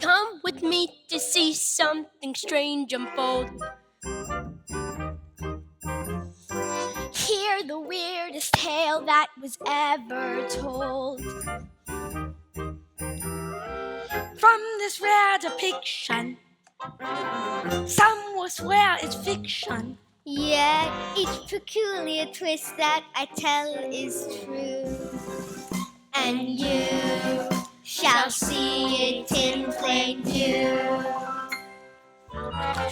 Come with me to see something strange unfold. Hear the weirdest tale that was ever told. From this rare depiction, some will swear it's fiction. Yet each peculiar twist that I tell is true. And you shall see it in plain view.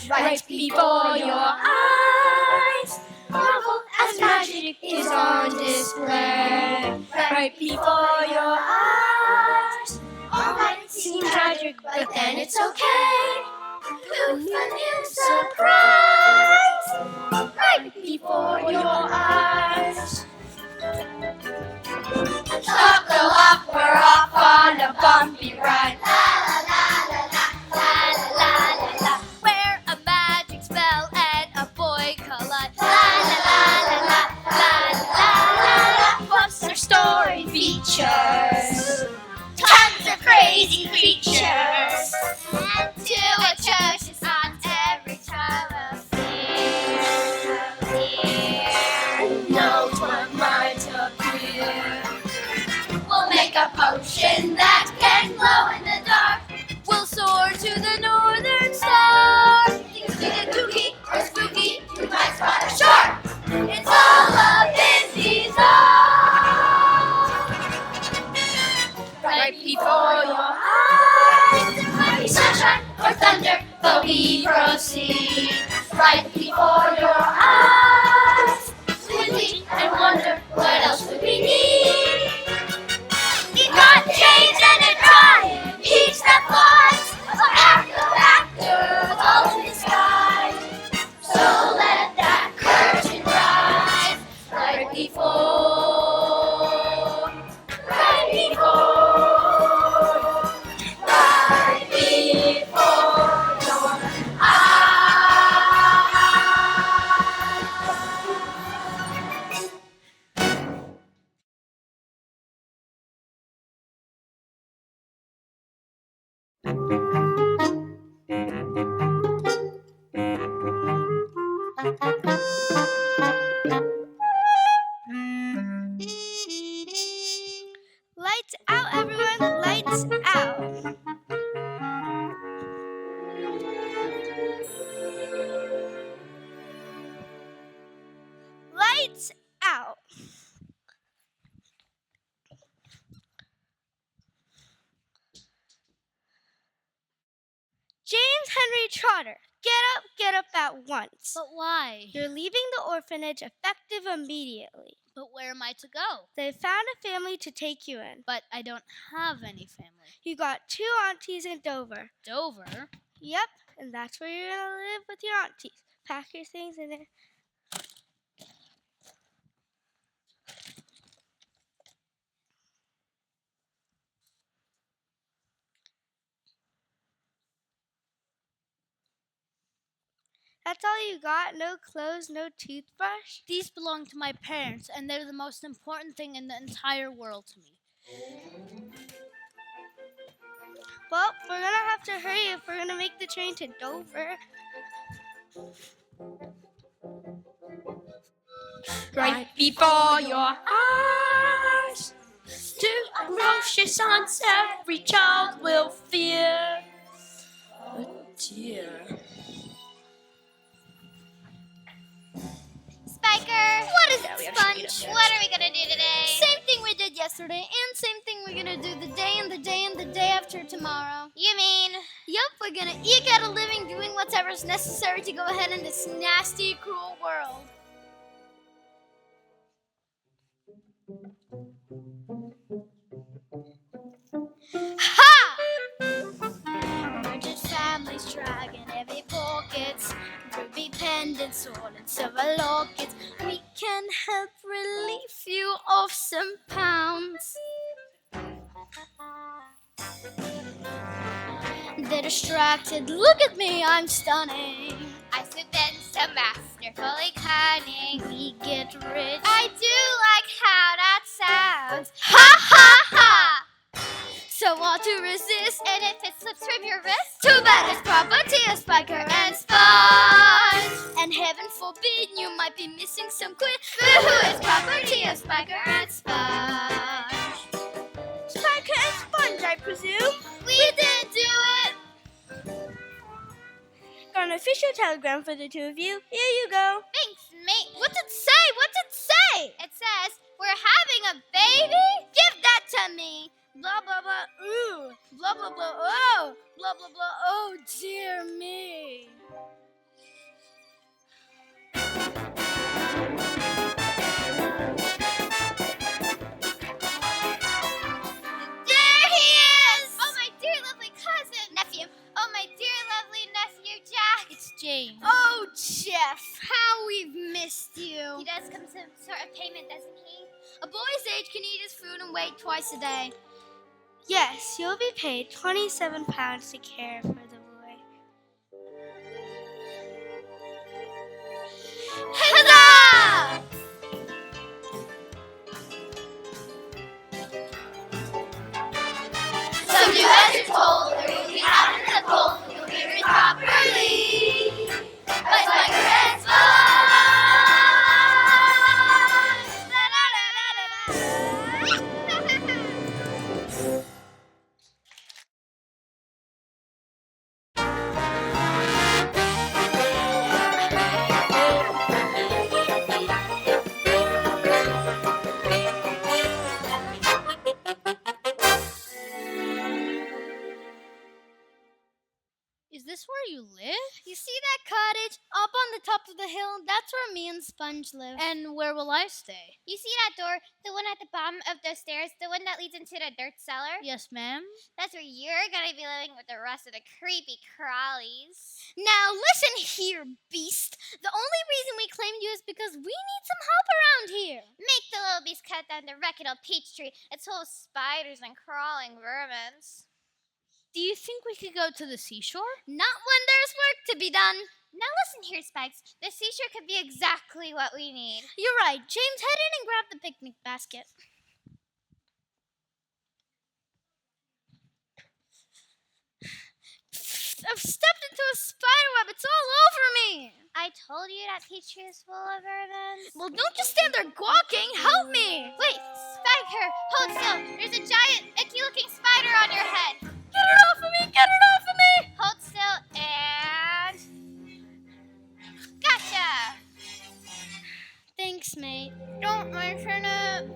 Right before your eyes, marvel as magic is on display. Right before your eyes, all might seem tragic, but then it's okay. Poof, a new surprise, right before your eyes. Buckle up, we're off on a bumpy ride. La la la la la la la la. Where a magic spell and a boy collide. La la la la la la la la la. What's our story features? Tons of crazy creatures. And two atrocious on every trial of fear. Who knows what might appear? We'll make a potion that can glow in the dark. We'll soar to the northern star. Things we get kooky or spooky, we might spot a shark. It's all up in these arms. Right before your eyes, it might be sunshine or thunder, but we proceed. Right before your eyes, swiftly and wonder, what else would we need? We got change and a drive, peach that flies, actors all in the sky. So let that curtain rise, right before, right before, right before your eyes. Lights out, everyone! Lights out! Lights out! James Henry Trotter, get up at once. But why? You're leaving the orphanage effective immediately. But where am I to go? They found a family to take you in. But I don't have any family. You got 2 aunties in Dover. Dover? Yep, and that's where you're gonna live with your aunties. Pack your things in there. That's all you got? No clothes, no toothbrush? These belong to my parents, and they're the most important thing in the entire world to me. Well, we're gonna have to hurry if we're gonna make the train to Dover. Right before your eyes, two ferocious aunts every child will fear. Oh dear. Spiker! What is Yeah, it, we actually Sponge? need a bit. What are we gonna do today? Same thing we did yesterday, and same thing we're gonna do the day and the day and the day after tomorrow. You mean? Yup, we're gonna eke out a living doing whatever's necessary to go ahead in this nasty, cruel world. Ha! Merchant families dragging heavy pockets, ruby pendants, all in silver lockets. We can help relieve you of some pounds. They're distracted. Look at me, I'm stunning. I swoop in so masterfully cunning. We get rich. I do like how that sounds. Ha ha ha! so all to resist. And if it slips from your wrist, Too bad it's property of Spiker and Sponge. And heaven forbid you might be missing some quid. Boo-hoo, it's property of Spiker and Sponge. Spiker and Sponge, I presume? We didn't do it! Got an official telegram for the two of you. Here you go. thanks, mate. What's it say? What's it say? It says, we're having a baby? Give that to me. Blah, blah, blah. Ooh. Blah, blah, blah. Oh. Blah, blah, blah. Oh, dear me. There he is! Oh, my dear lovely cousin. Nephew. Oh, my dear lovely nephew, Jack. It's James. Oh, Jeff. How we've missed you. He does come some sort of payment, doesn't he? A boy's age can eat his food and wait twice a day. Yes, you'll be paid £27 to care for the boy. Huzzah! So do as you're told, or you'll be out in the cold. You'll be raised properly by Spiker and Sponge. Is this where you live? You see that cottage up on the top of the hill? That's where me and Sponge live. And where will I stay? You see that door? The one at the bottom of the stairs? The one that leads into the dirt cellar? Yes, ma'am. That's where you're gonna be living with the rest of the creepy crawlies. Now listen here, beast. The only reason we claimed you is because we need some help around here. Make the little beast cut down the wrecked old peach tree. It's full of spiders and crawling vermins. Do you think we could go to the seashore? Not when there's work to be done. Now listen here, Spikes. The seashore could be exactly what we need. You're right. James, head in and grab the picnic basket. I've stepped into a spider web. It's all over me. I told you that peach tree is full of vermins. Well, don't just stand there gawking. Help me. Wait, Spiker, hold still. There's a giant, icky-looking spider on your head. Get it off of me. Get it off of me. Hold still and... Gotcha! Thanks, mate. Don't mention it.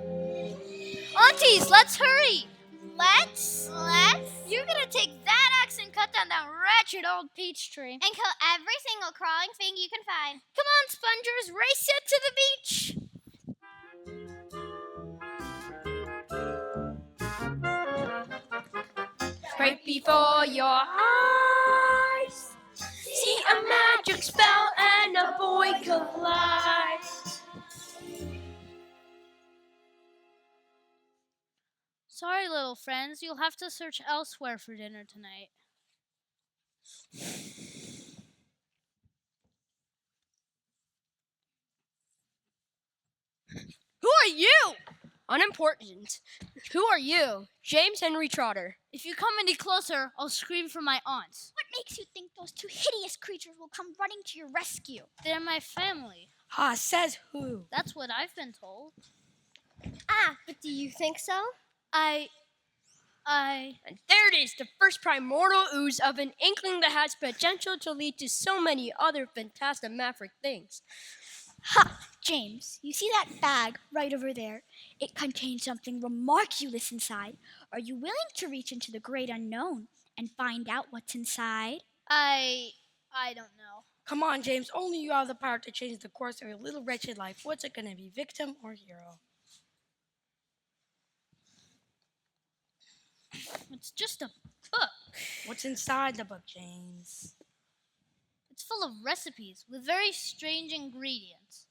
Aunties, let's hurry. Let's? Let's? You're gonna take that axe and cut down that wretched old peach tree. And kill every single crawling thing you can find. Come on, Spongers, race it to the beach. Right before your eyes, see a magic spell and a boy collides. Sorry, little friends. You'll have to search elsewhere for dinner tonight. Who are you? Unimportant. Who are you? James Henry Trotter. If you come any closer, I'll scream for my aunts. What makes you think those two hideous creatures will come running to your rescue? They're my family. Ha, says who? That's what I've been told. Ah, but do you think so? I And there it is, the first primordial ooze of an inkling that has potential to lead to so many other fantastic maverick things. Ha! James, you see that bag right over there? It contains something remarculous inside. Are you willing to reach into the great unknown and find out what's inside? I don't know. Come on, James. Only you have the power to change the course of your little wretched life. What's it going to be, victim or hero? It's just a book. What's inside the book, James? It's full of recipes with very strange ingredients.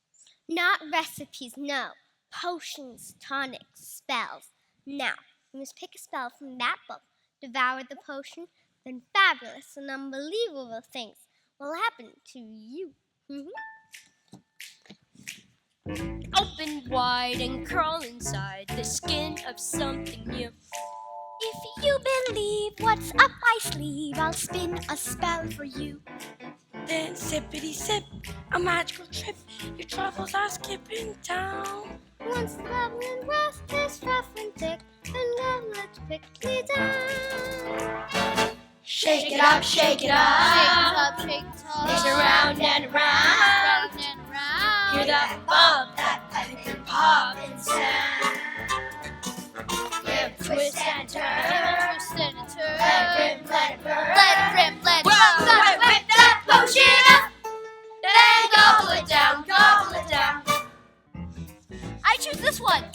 Not recipes, no. Potions, tonics, spells. Now, you must pick a spell from that book, devour the potion, then fabulous and unbelievable things will happen to you. Open wide and crawl inside the skin of something new. If you believe what's up my sleeve, I'll spin a spell for you. Then sippity sip, a magical trip. Your troubles are skipping down. Once the bubbling broth is rough and thick, and goblets quickly down. Shake it up, shake it Shake it up. up, shake it up. It's around and around. Round and round. Hear that bump, that piping popping sound. Give twist and turn. Twist and turn. Let it rip, let it burn. Let it rip, let it Whoa, rip. whip that potion up. Then gobble it down, gobble it down. I choose this one.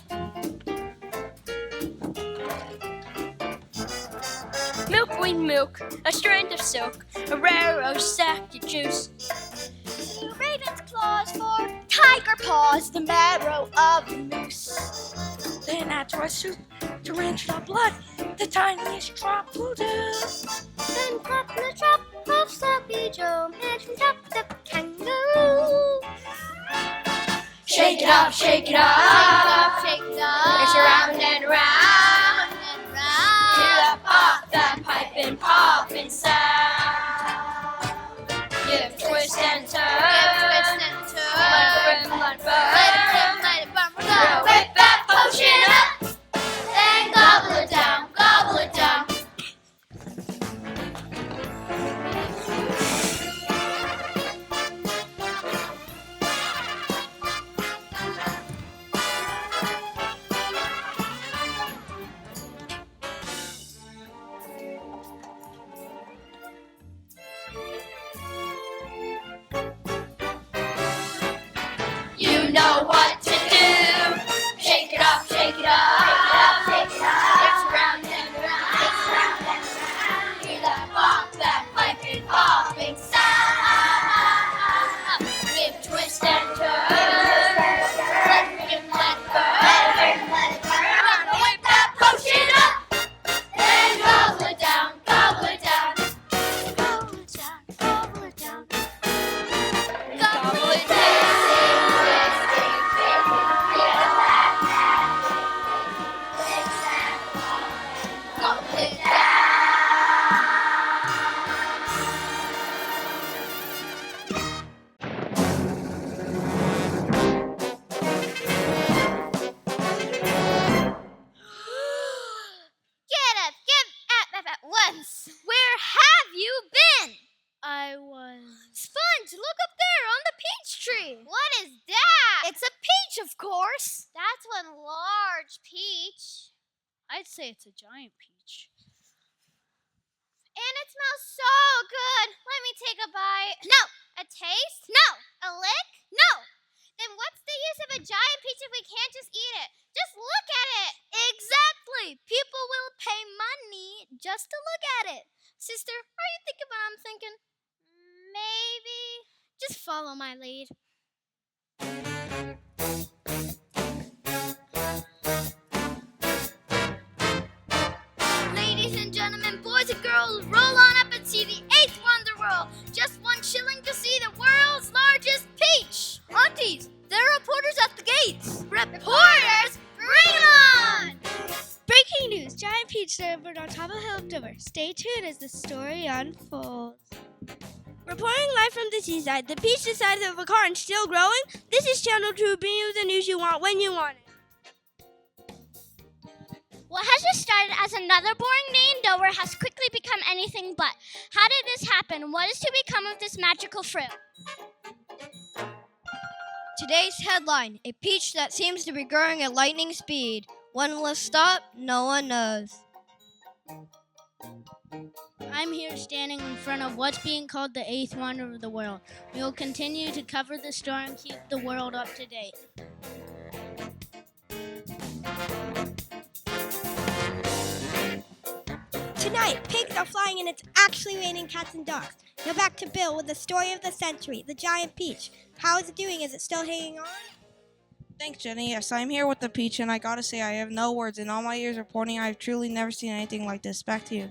Milkweed milk, a strand of silk, a rare sack of juice. Raven's claws for tiger paws, the marrow of the moose. Then add to our soup tarantula blood, the tiniest drop will do. Then clap in the trap of Sloppy Joe, and from top the kangaroo. Shake it up, shake it Shake it up. up, shake it up. It's around and around. Round and Hear round. that pop, that piping popping sound. Give twist and turn. Twist and Let turn. it rip, let it burn. Let it rip, let it burn. We'll whip that potion up. Then gobble it down, gobble it down. You know what to do. Shake it up, shake it up. Shake it up. It's round and round. It's round and round. Hear that pop, that piping popping sound. Give twist and turn. Let it rip, let it burn. Gonna whip that potion up. Then gobble it down, gobble it down. Gobble it down, gobble it down. Gobble it down. Gobble it down. Get up, at once. Where have you been? I was. Sponge, look up there on the peach tree. What is that? It's a peach, of course. That's one large peach. I'd say it's a giant peach. And it smells so good. Let me take a bite. No. A taste? No. A lick? No. Then what's the use of a giant peach if we can't just eat it? Just look at it. Exactly. People will pay money just to look at it. Sister, are you thinking what I'm thinking? Maybe. Just follow my lead. Ladies and gentlemen, boys and girls, roll on up and see the 8th Wonder World. Just $1 to see the world's largest peach. Aunties, there are reporters at the gates. Reporters? Bring 'em on! Breaking news! Giant peach delivered on top of a hill of Dover. Stay tuned as the story unfolds. Reporting live from the seaside, the peach the size of a car and still growing. This is Channel 2 bringing you the news you want when you want it. What has just started as another boring day in Dover has quickly become anything but. How did this happen? What is to become of this magical fruit? Today's headline, a peach that seems to be growing at lightning speed. When will it stop? No one knows. I'm here standing in front of what's being called the 8th wonder of the world. We will continue to cover the story and keep the world up to date. Tonight, pigs are flying and it's actually raining cats and dogs. Now back to Bill with the story of the century, the giant peach. How is it doing? Is it still hanging on? Thanks, Jenny. Yes, I'm here with the peach, and I gotta say, I have no words. In all my years reporting, I've truly never seen anything like this. Back to you.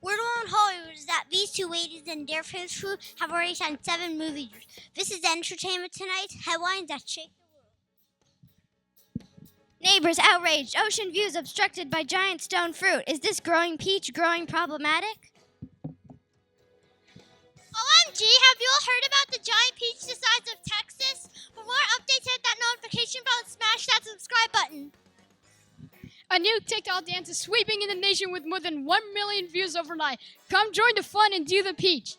Word on Hollywood is that these two ladies and their favorite food have already signed 7 movie deals. This is Entertainment Tonight's headlines that shake the world. Neighbors outraged. Ocean views obstructed by giant stone fruit. Is this growing peach growing problematic? OMG, have you all heard about the giant peach the size of Texas? For more updates, hit that notification bell and smash that subscribe button. A new TikTok dance is sweeping in the nation with more than 1 million views overnight. Come join the fun and do the peach.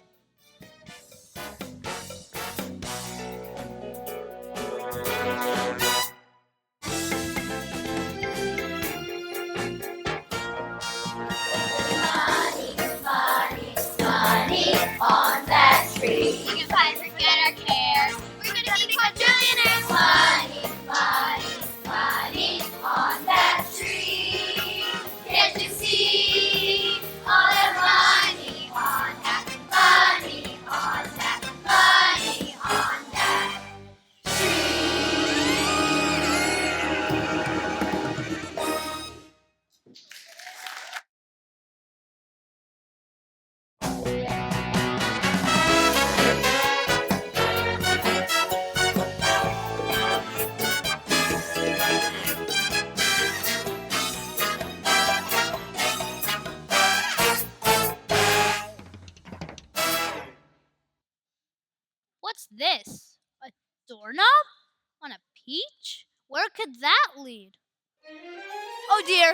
Money on that tree. We can finally forget our cares. We're gonna be quadrillionaires. Money on that tree. Can't you see all that money on that? Money on that. Money on that What's this? A doorknob? On a peach? Where could that lead? Oh dear,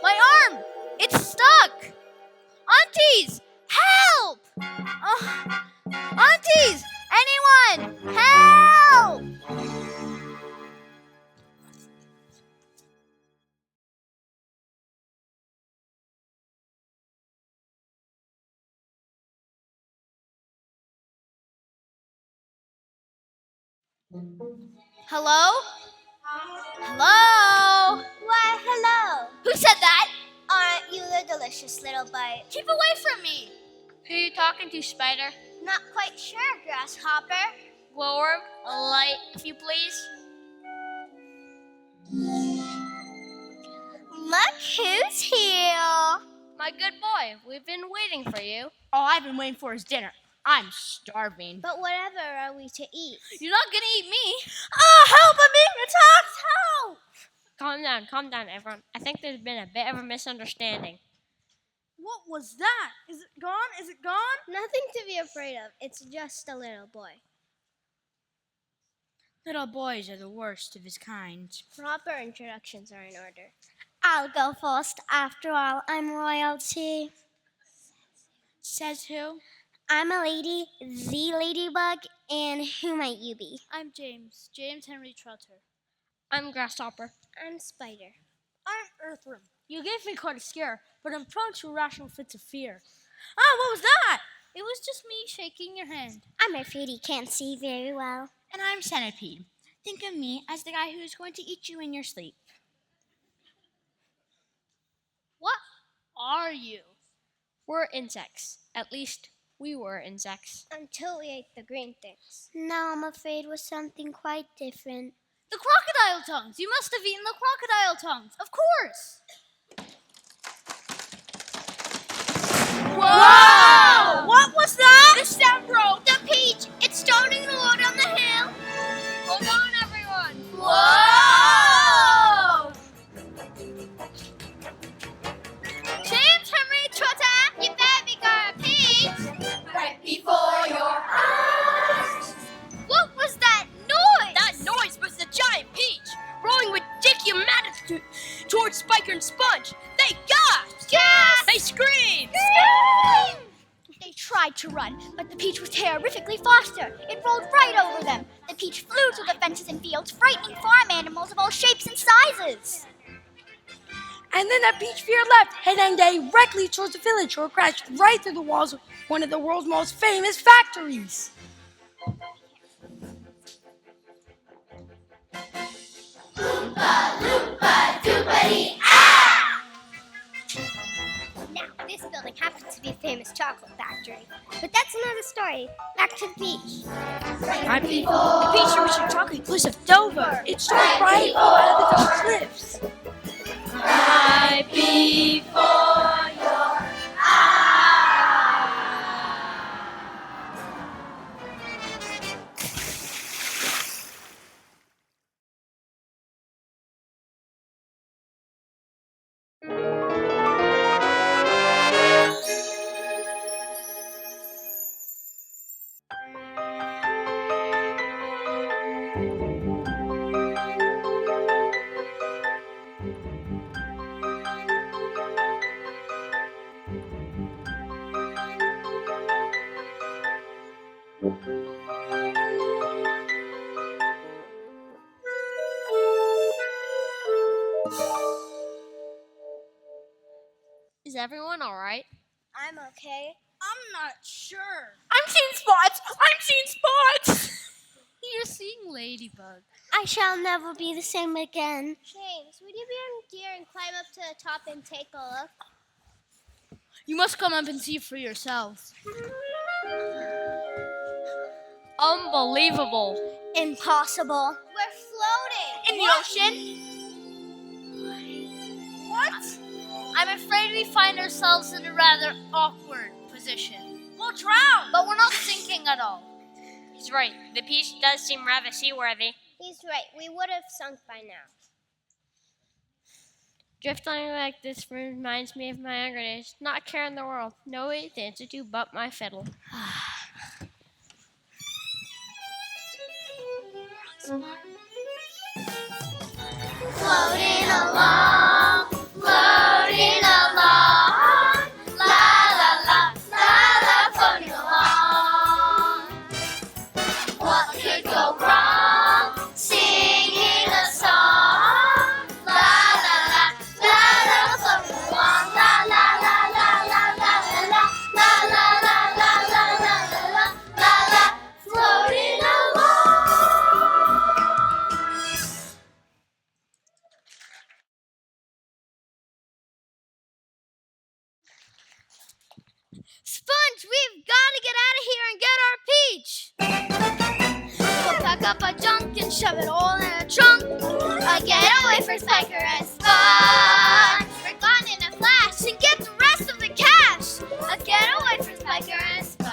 my arm! It's stuck! Aunties, help! Aunties, anyone, help! Hello? Hello? Why, hello. Who said that? Aren't you the delicious little bite? Keep away from me! Who are you talking to, Spider? Not quite sure, Grasshopper. Glowworm? A light, if you please. Look who's here. My good boy, we've been waiting for you. All I've been waiting for is dinner. I'm starving. But whatever are we to eat? You're not gonna eat me. Oh, help! I'm being attacked! Help! Calm down, everyone. I think there's been a bit of a misunderstanding. What was that? Is it gone? Is it gone? Nothing to be afraid of. It's just a little boy. Little boys are the worst of his kind. Proper introductions are in order. I'll go first. After all, I'm royalty. Says who? I'm a lady, the ladybug, and who might you be? I'm James. James Henry Trotter. I'm Grasshopper. I'm Spider. I'm Earthworm. You gave me quite a scare, but I'm prone to irrational fits of fear. Ah, what was that? It was just me shaking your hand. I'm afraid he can't see very well. And I'm Centipede. Think of me as the guy who's going to eat you in your sleep. What are you? We're insects. At least, we were insects. Until we ate the green things. Now I'm afraid with something quite different. The crocodile tongues! You must have eaten the crocodile tongues! Of course! Whoa! What was that? The sound broke. The peach. It's starting to roll down the hill. Hold on, everyone! Whoa! James Henry Trotter, you baby got a peach. right before your eyes. What was that noise? That noise was the giant peach rolling with ridiculous attitude towards Spiker and Sponge. They gasped! Yes! They screamed! They tried to run, but the peach was terrifically faster. It rolled right over them. The peach flew through the fences and fields, frightening farm animals of all shapes and sizes. And then that peach veered left, heading directly towards the village, or crashed right through the walls of one of the world's most famous factories. Doopity. Now, this building happens to be a famous chocolate factory. But that's another story. Back to the beach. The peach reached the chocolate cliffs of Dover. It started right out of the Dover cliffs. Right before Is everyone all right? I'm okay. I'm not sure. I'm seeing spots. I'm seeing spots. You're seeing Ladybug. I shall never be the same again. James, would you be on deer and climb up to the top and take a look? You must come up and see for yourselves. Unbelievable. Impossible. We're floating. In the ocean? What? I'm afraid we find ourselves in a rather awkward position. We'll drown, but we're not sinking at all. He's right. The peach does seem rather seaworthy. He's right. We would have sunk by now. Drifting like this reminds me of my younger days. Not a care in the world. No way to dance to but my fiddle. Floating along, floating along, la la la, la la, floating along. What could go wrong? Singing a song, la la la, la la, floating along, la la la la la la la la la la la la la la la la, floating along. Sponge, we've got to get out of here and get our peach. We'll pack up our junk and shove it all in a trunk. A getaway for Spiker and Sponge. We're gone in a flash and get the rest of the cash. A getaway for Spiker and Sponge.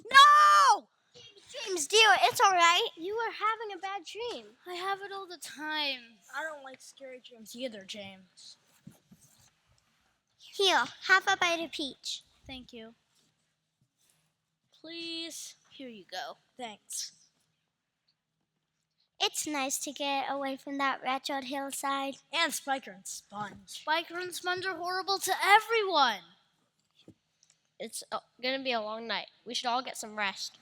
No! James, dear, it's all right. You were having a bad dream. I have it all the time. I don't like scary dreams either, James. Here, have a bite of peach. Thank you. Please. Here you go. Thanks. It's nice to get away from that wretched hillside. And Spiker and Sponge. Spiker and Sponge are horrible to everyone. It's going to be a long night. We should all get some rest.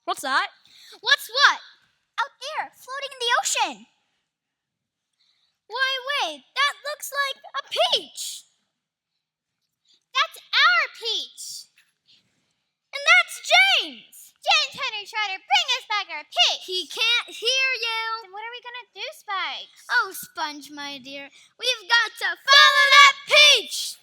What's that? What's what? Out there, floating in the ocean. Why, wait, that looks like a peach. That's our peach. And that's James. James Henry Schroeder, bring us back our peach. He can't hear you. Then what are we going to do, Spikes? Oh, Sponge, my dear, we've got to follow that peach.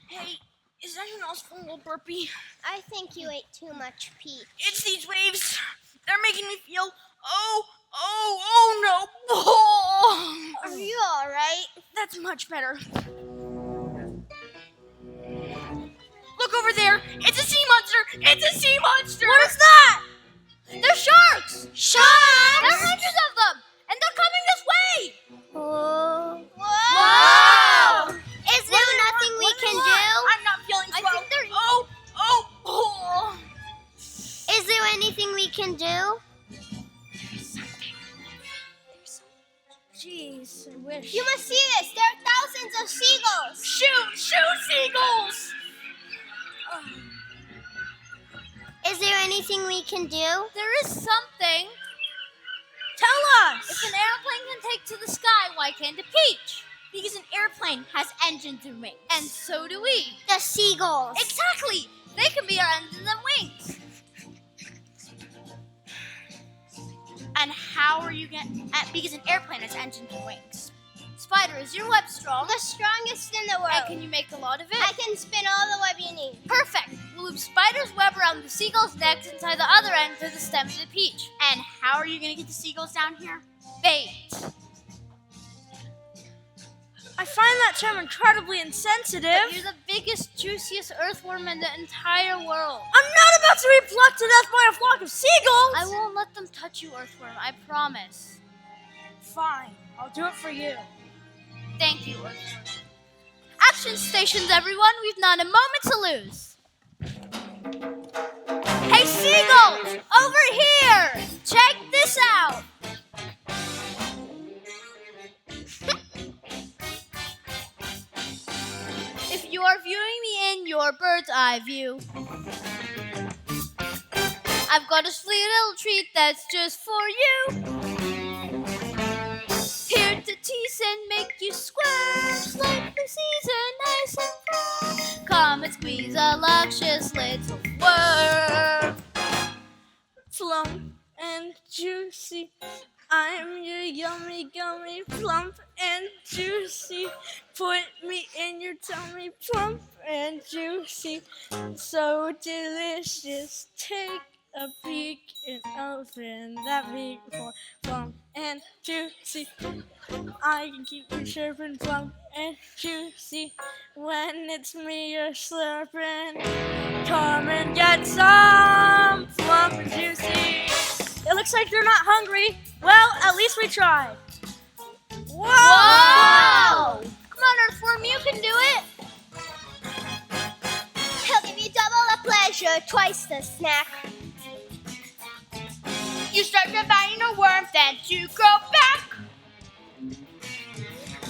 Hey, is anyone else feeling a little burpy? I think you ate too much peach. It's these waves. They're making me feel, oh no. Are you all right? That's much better. Look over there. It's a sea monster. It's a sea monster. What is that? They're sharks. Sharks? There are hundreds of them, and they're coming this way. Whoa. Whoa! Is there nothing we can do? I'm not feeling I well. think they're- Oh. Is there anything we can do? Jeez, I wish. You must see this. There are thousands of seagulls. Shoot, seagulls. Is there anything we can do? There is something. Tell us. If an airplane can take to the sky, why can't a peach? Because an airplane has engines and wings. And so do we. The seagulls. Exactly. They can be our engines and wings. And how are you going to... Because an airplane has engines and wings. spider, is your web strong? The strongest in the And world. can you make a lot of it? I can spin all the web you need. Perfect. We'll loop spider's web around the seagull's neck and tie the other end to the stem of the peach. And how are you going to get the seagulls down here? Bait. I find that term incredibly insensitive. But you're the biggest, juiciest earthworm in the entire world. I'm not about to be plucked to death by a flock of seagulls! I won't let them touch you, earthworm. I promise. Fine, I'll do it for you. Thank you, earthworm. Action stations, everyone. We've not a moment to lose. Hey, seagulls! Over here! Check this out! If you are viewing me in your bird's eye view, I've got a sweet little treat that's just for you. Here to tease and make you squirt, like the season nice and fresh. Come and squeeze a luscious little worm. Plump and juicy, I'm your yummy, gummy, plump and juicy. Put me in your tummy, plump and juicy. So delicious, take a peek and open that beak for plump and juicy. I can keep you chirping, plump and juicy. When it's me you're slurping, come and get some plump and juicy. It looks like you're not hungry. Well, at least we tried. Whoa! Come on, earthworm, you can do it. He'll give you double the pleasure, twice the snack. You start dividing a worm, then you go back.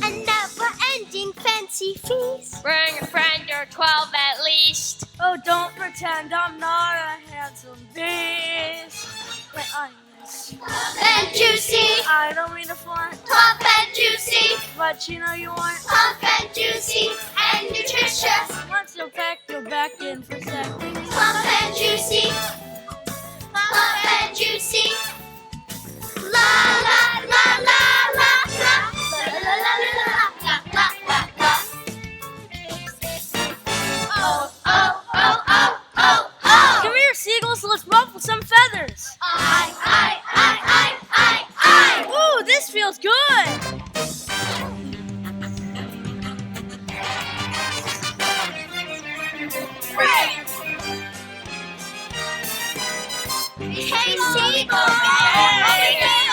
A never-ending fancy feast. Bring a friend or 12 at least. Oh, don't pretend I'm not a handsome beast. My eyes. Plump and juicy, I don't mean to flaunt, plump and juicy, but you know you want. plump and juicy, and nutritious. Once you're packed, you're back in for seconds. Plump and juicy, plump and juicy. La la la la la la la la la la la la la. Oh oh oh oh oh oh. Come here, seagulls, let's ruffle some feathers. I. Ooh, this feels good. Hey, seagull! Over here!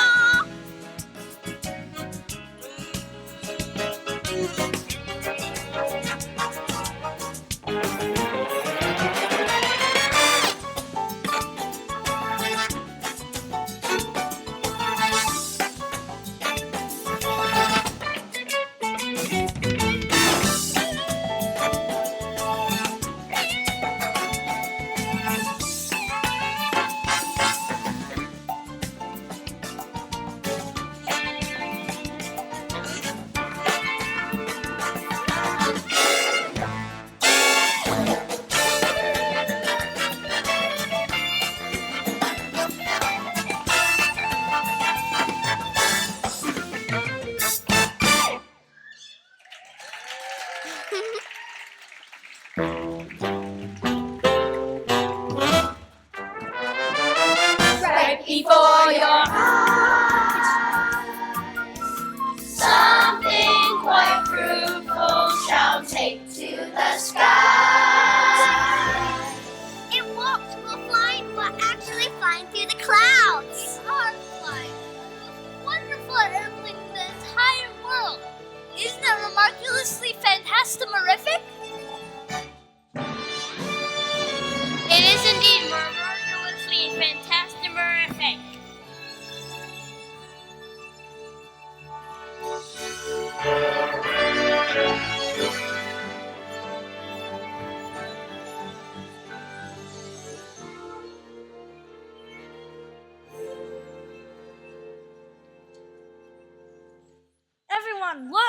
Right before your eyes, something quite fruitful shall take to the sky. It won't. We'll fly. We'll actually fly through the clouds. We are flying. The most wonderful airplane in the entire world. Isn't it remarkulously fantastimorific? It is indeed marvelously fantastimorific. Everyone, look.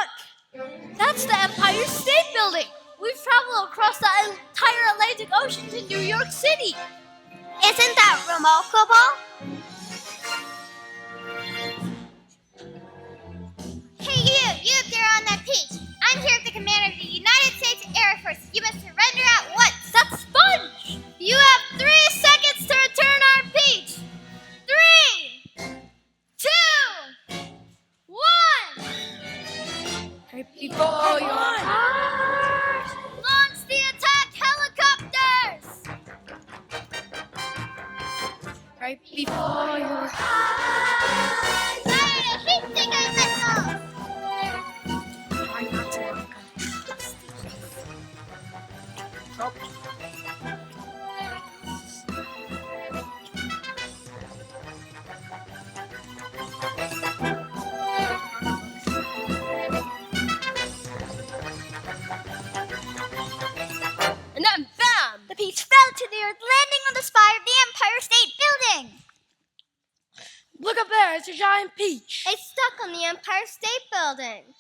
That's the Empire State Building. We've traveled across the entire Atlantic Ocean to New York City. Isn't that remarkable? Hey, you! you up there on that peach. I'm here with the commander of the United States Air Force. You must surrender at once. That's Sponge! You have 3 seconds to return our peach. 3, 2, 1. Right before your eyes. Launch the attack helicopters. Right before your eyes. Fire the heat seeker missiles. Try not to look up. And then bam! The peach fell to the earth, landing on the spire of the Empire State Building. Look up there, it's a giant peach. It's stuck on the Empire State Building.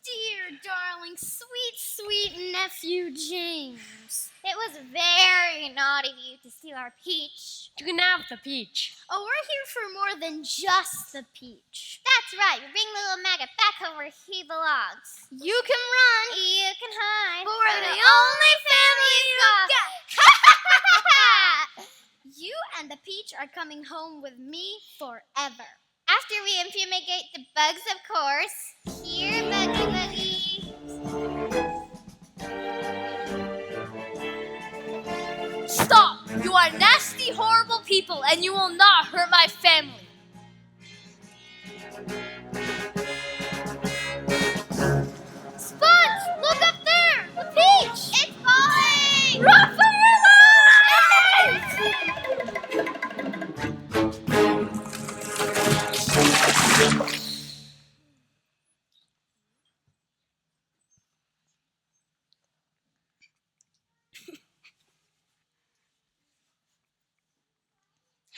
Dear darling, sweet nephew James. It was very naughty of you to steal our peach. You can have the peach. Oh, we're here for more than just the peach. That's right. Bring the little maggot back home where he belongs. You can run. You can hide. But we're the only family you've got. You and the peach are coming home with me forever. After we infumigate the bugs, of course. Here, Buggy Buggy. Stop! You are nasty, horrible people, and you will not hurt my family. Sponge, look up there! The peach! It's falling! Run for your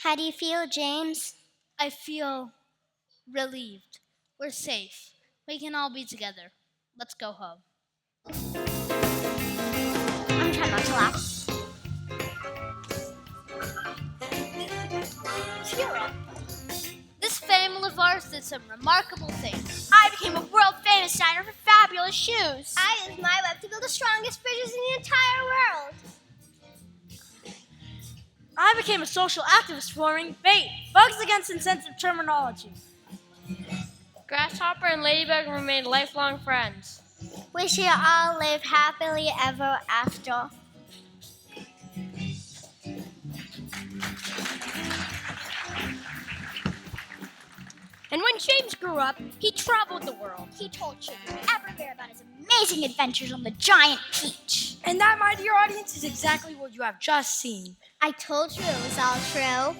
How do you feel, James? I feel relieved. We're safe. We can all be together. Let's go home. I'm trying not to laugh. This family of ours did some remarkable things. I became a world famous designer for fabulous shoes. I used my web to build the strongest bridges in the entire world. I became a social activist forming BAIT, Bugs Against Insensitive Terminology. Grasshopper and Ladybug remain lifelong friends. We should all live happily ever after. And when James grew up, he traveled the world. He told children everywhere about his amazing adventures on the giant peach. And that, my dear audience, is exactly what you have just seen. I told you it was all true.